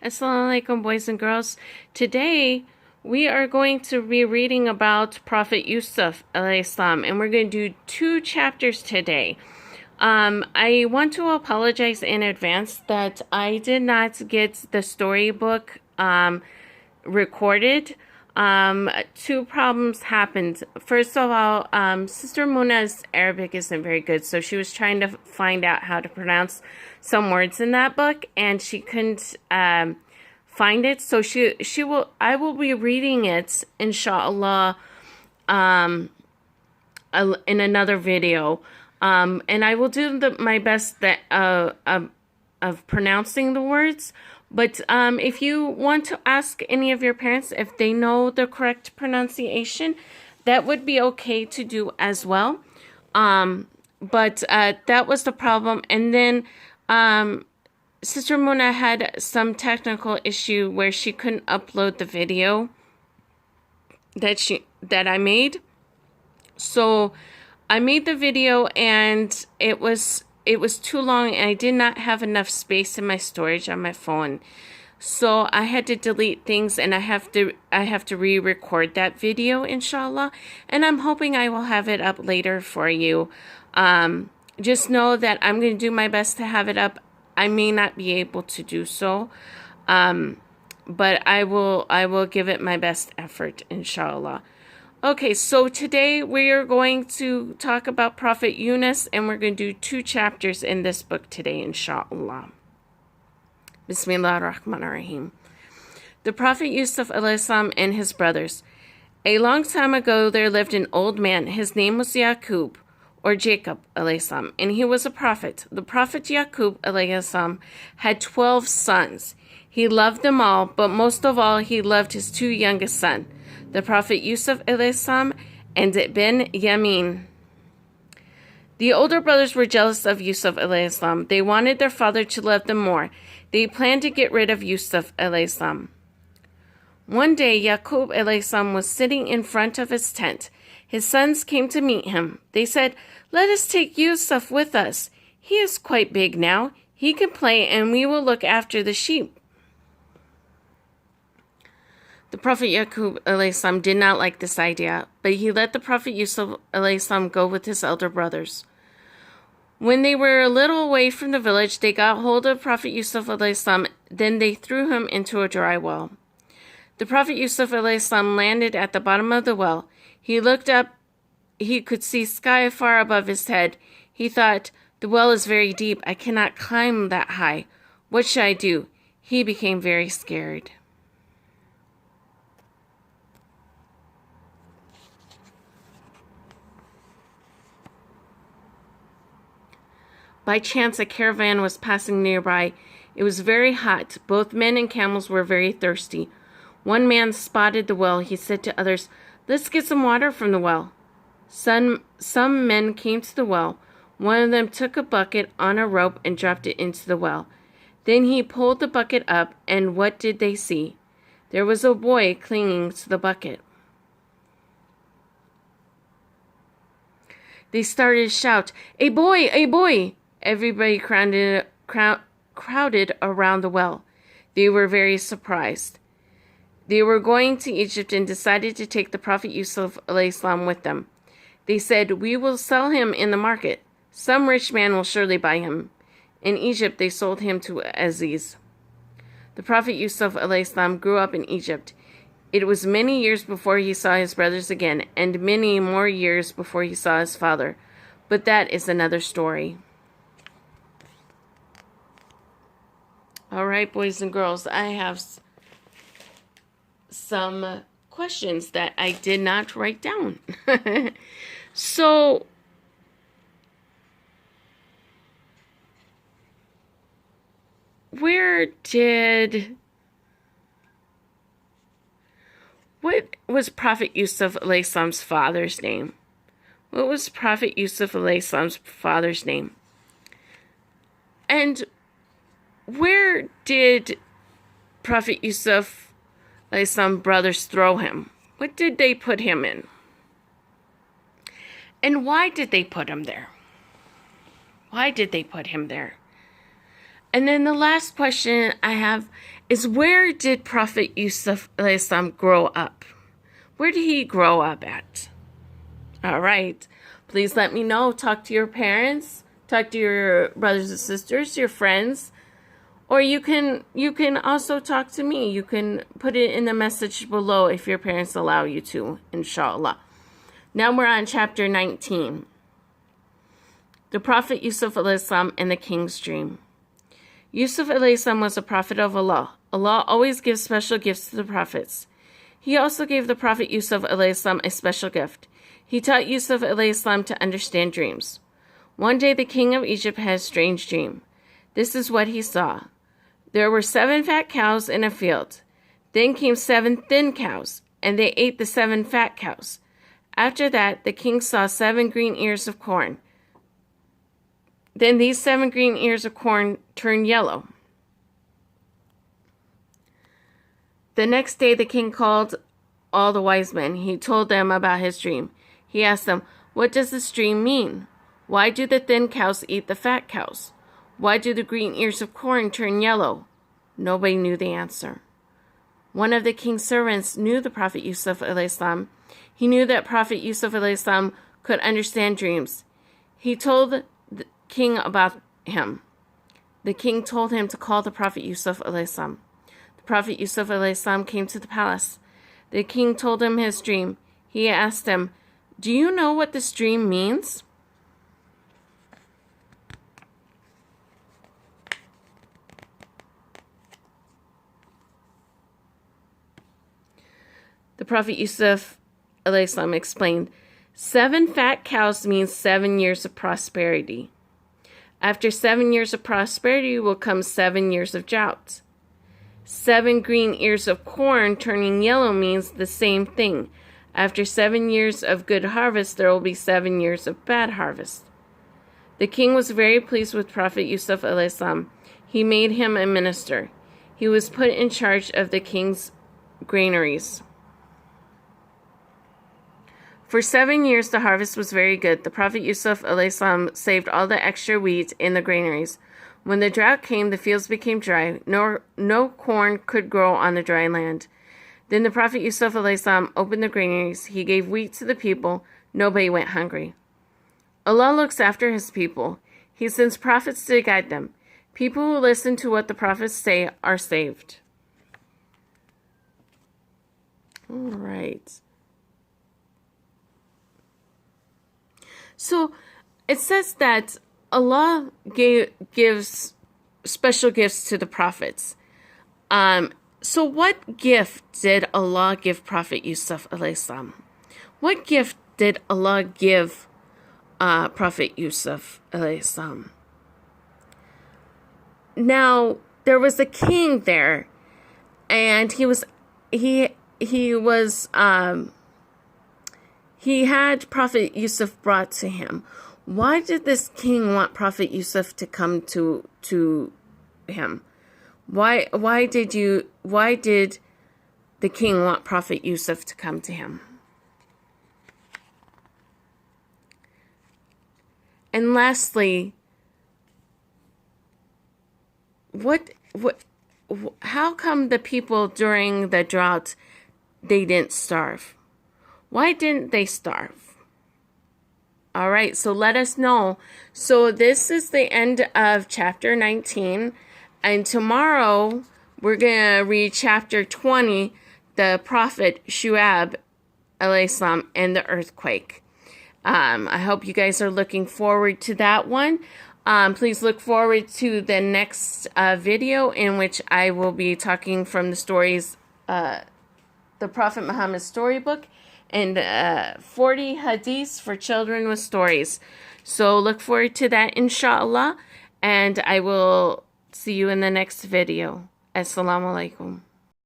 Assalamu alaikum, boys and girls. Today, we are going to be reading about Prophet Yusuf alayhi salam, and we're going to do 2 chapters today. I want to apologize in advance that I did not get the storybook recorded. 2 problems happened. First of all, Sister Muna's Arabic isn't very good, so she was trying to find out how to pronounce some words in that book, and she couldn't find it. So I will be reading it, inshallah, in another video, and I will do my best of pronouncing the words. But if you want to ask any of your parents if they know the correct pronunciation, that would be okay to do as well. But that was the problem. And then Sister Muna had some technical issue where she couldn't upload the video that I made. So I made the video and it was too long and I did not have enough space in my storage on my phone. So I had to delete things and I have to re-record that video, inshallah. And I'm hoping I will have it up later for you. Just know that I'm going to do my best to have it up. I may not be able to do so. But I will give it my best effort, inshallah. Okay, so today we are going to talk about Prophet Yunus, and we're going to do 2 chapters in this book today, inshallah. Bismillah ar-Rahman ar-Rahim. The Prophet Yusuf alayhi salam and his brothers. A long time ago there lived an old man. His name was Yaqub, or Jacob alayhi salam, and he was a prophet. The Prophet Yaqub alayhi salam had 12 sons. He loved them all, but most of all he loved his 2 youngest sons, the Prophet Yusuf alayhi salam and Ben Yamin. The older brothers were jealous of Yusuf alayhi salam. They wanted their father to love them more. They planned to get rid of Yusuf alayhi salam. One day, Yaqub alayhi salam was sitting in front of his tent. His sons came to meet him. They said, "Let us take Yusuf with us. He is quite big now. He can play and we will look after the sheep." The Prophet Yaqub alayhi salam did not like this idea, but he let the Prophet Yusuf alayhi salam go with his elder brothers. When they were a little way from the village, they got hold of Prophet Yusuf alayhi salam. Then they threw him into a dry well. The Prophet Yusuf alayhi salam landed at the bottom of the well. He looked up. He could see sky far above his head. He thought, "The well is very deep. I cannot climb that high. What should I do?" He became very scared. By chance, a caravan was passing nearby. It was very hot. Both men and camels were very thirsty. One man spotted the well. He said to others, "Let's get some water from the well." Some men came to the well. One of them took a bucket on a rope and dropped it into the well. Then he pulled the bucket up, and what did they see? There was a boy clinging to the bucket. They started to shout, "A boy! A boy!" Everybody crowded around the well. They were very surprised. They were going to Egypt and decided to take the Prophet Yusuf alayhi salam with them. They said, "We will sell him in the market. Some rich man will surely buy him." In Egypt, they sold him to Aziz. The Prophet Yusuf alayhi salam grew up in Egypt. It was many years before he saw his brothers again, and many more years before he saw his father. But that is another story. All right, boys and girls, I have some questions that I did not write down. So, what was Prophet Yusuf alayhi salam's father's name? What was Prophet Yusuf alayhi salam's father's name? And where did Prophet Yusuf alayhi salam brothers throw him? What did they put him in? And why did they put him there? Why did they put him there? And then the last question I have is, where did Prophet Yusuf alayhi salam grow up? Where did he grow up at? All right. Please let me know. Talk to your parents. Talk to your brothers and sisters, your friends. Or you can also talk to me. You can put it in the message below if your parents allow you to, inshallah. Now we're on chapter 19. The Prophet Yusuf alayhi salam and the king's dream. Yusuf alayhi salam was a prophet of Allah. Allah always gives special gifts to the prophets. He also gave the Prophet Yusuf alayhi salam a special gift. He taught Yusuf alayhi salam to understand dreams. One day the king of Egypt had a strange dream. This is what he saw. There were 7 fat cows in a field. Then came 7 thin cows, and they ate the 7 fat cows. After that, the king saw 7 green ears of corn. Then these 7 green ears of corn turned yellow. The next day the king called all the wise men. He told them about his dream. He asked them, "What does this dream mean? Why do the thin cows eat the fat cows? Why do the green ears of corn turn yellow?" Nobody knew the answer. One of the king's servants knew the Prophet Yusuf alayhi salam. He knew that Prophet Yusuf alayhi salam could understand dreams. He told the king about him. The king told him to call the Prophet Yusuf alayhi salam. The Prophet Yusuf alayhi salam came to the palace. The king told him his dream. He asked him, "Do you know what this dream means?" The Prophet Yusuf alayhi salam explained, 7 fat cows means 7 years of prosperity. After 7 years of prosperity will come 7 years of drought. 7 green ears of corn turning yellow means the same thing. After 7 years of good harvest, there will be 7 years of bad harvest. The king was very pleased with Prophet Yusuf alayhi salam. He made him a minister. He was put in charge of the king's granaries. For 7 years, the harvest was very good. The Prophet Yusuf alayhi salam saved all the extra wheat in the granaries. When the drought came, the fields became dry. No corn could grow on the dry land. Then the Prophet Yusuf alayhi salam opened the granaries. He gave wheat to the people. Nobody went hungry. Allah looks after his people. He sends prophets to guide them. People who listen to what the prophets say are saved. All right. So it says that Allah gives special gifts to the prophets. So what gift did Allah give Prophet Yusuf alayhi salam? What gift did Allah give Prophet Yusuf alayhi salam? Now there was a king there, and he had Prophet Yusuf brought to him. Why did this king want Prophet Yusuf to come to him? Why did the king want Prophet Yusuf to come to him? And lastly, how come the people during the drought, they didn't starve? Why didn't they starve? All right, so let us know. So this is the end of chapter 19. And tomorrow, we're going to read chapter 20, the Prophet Shu'aib alayhi salam and the earthquake. I hope you guys are looking forward to that one. Please look forward to the next video in which I will be talking from the stories, the Prophet Muhammad's storybook, and 40 hadiths for children with stories. So look forward to that, inshallah, and I will see you in the next video. Assalamu alaikum.